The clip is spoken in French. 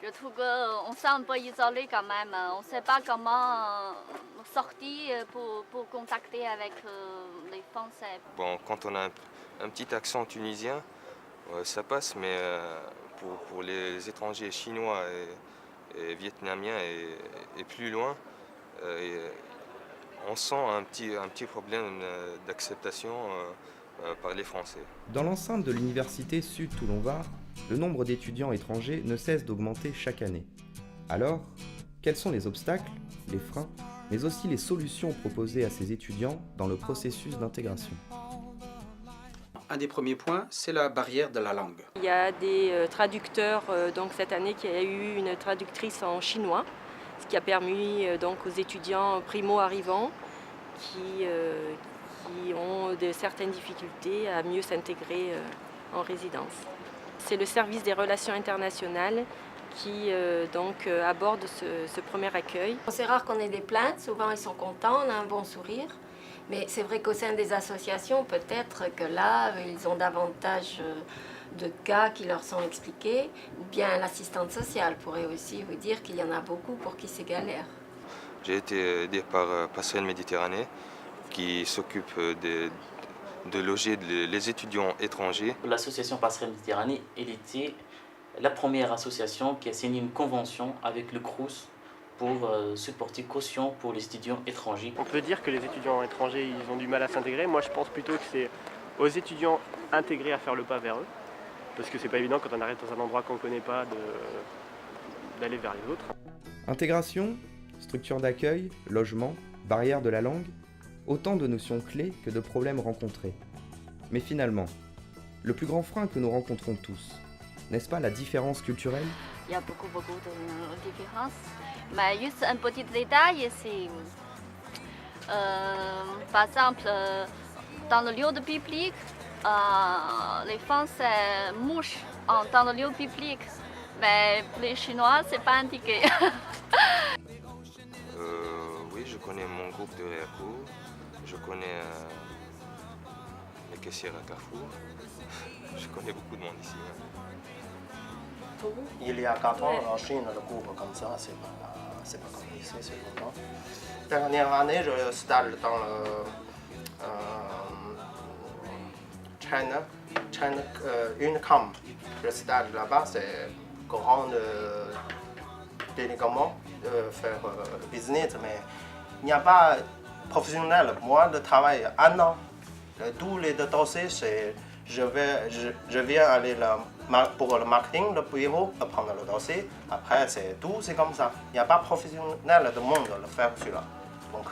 Je trouve qu'on se sent un peu isolé quand même. On ne sait pas comment sortir pour contacter avec les Français. Bon, quand on a un petit accent tunisien, ça passe, mais pour les étrangers chinois et vietnamiens et plus loin, on sent un petit problème d'acceptation par les Français. Dans l'enceinte de l'université Sud Toulon-Var, le nombre d'étudiants étrangers ne cesse d'augmenter chaque année. Alors, quels sont les obstacles, les freins, mais aussi les solutions proposées à ces étudiants dans le processus d'intégration ? Un des premiers points, c'est la barrière de la langue. Il y a des traducteurs, donc cette année, qu'il y a eu une traductrice en chinois, ce qui a permis donc aux étudiants primo-arrivants qui ont certaines difficultés à mieux s'intégrer en résidence. C'est le service des relations internationales qui aborde ce premier accueil. C'est rare qu'on ait des plaintes, souvent ils sont contents, on a un bon sourire. Mais c'est vrai qu'au sein des associations, peut-être que là, ils ont davantage de cas qui leur sont expliqués. Ou bien l'assistante sociale pourrait aussi vous dire qu'il y en a beaucoup pour qui c'est galère. J'ai été aidé par Passerelle Méditerranée qui s'occupe de loger les étudiants étrangers. L'association Passerelle Méditerranée, elle était la première association qui a signé une convention avec le Crous pour supporter caution pour les étudiants étrangers. On peut dire que les étudiants étrangers ils ont du mal à s'intégrer. Moi je pense plutôt que c'est aux étudiants intégrés à faire le pas vers eux. Parce que c'est pas évident quand on arrive dans un endroit qu'on ne connaît pas d'aller vers les autres. Intégration, structure d'accueil, logement, barrière de la langue, autant de notions clés que de problèmes rencontrés. Mais finalement, le plus grand frein que nous rencontrons tous, n'est-ce pas la différence culturelle ? Il y a beaucoup de différences. Mais juste un petit détail, c'est par exemple dans le lieu de public, les Français mouchent dans le lieu public, mais pour les Chinois, c'est pas indiqué. Oui, je connais mon groupe de réaco, je connais les caissières à Carrefour, je connais beaucoup de monde ici. Il y a 4 ans en Chine, le groupe comme ça, c'est pas comme ici, c'est longtemps. Dernière année, je stage dans le China Unicom. Le stage là-bas, c'est grand délicatement de faire business, mais il n'y a pas professionnel. Moi, je travaille 1 an. Tous les dossiers, c'est je viens aller pour le marketing, le bureau, prendre le dossier. Après, c'est tout, c'est comme ça. Il n'y a pas professionnel de monde à le faire celui-là. Donc,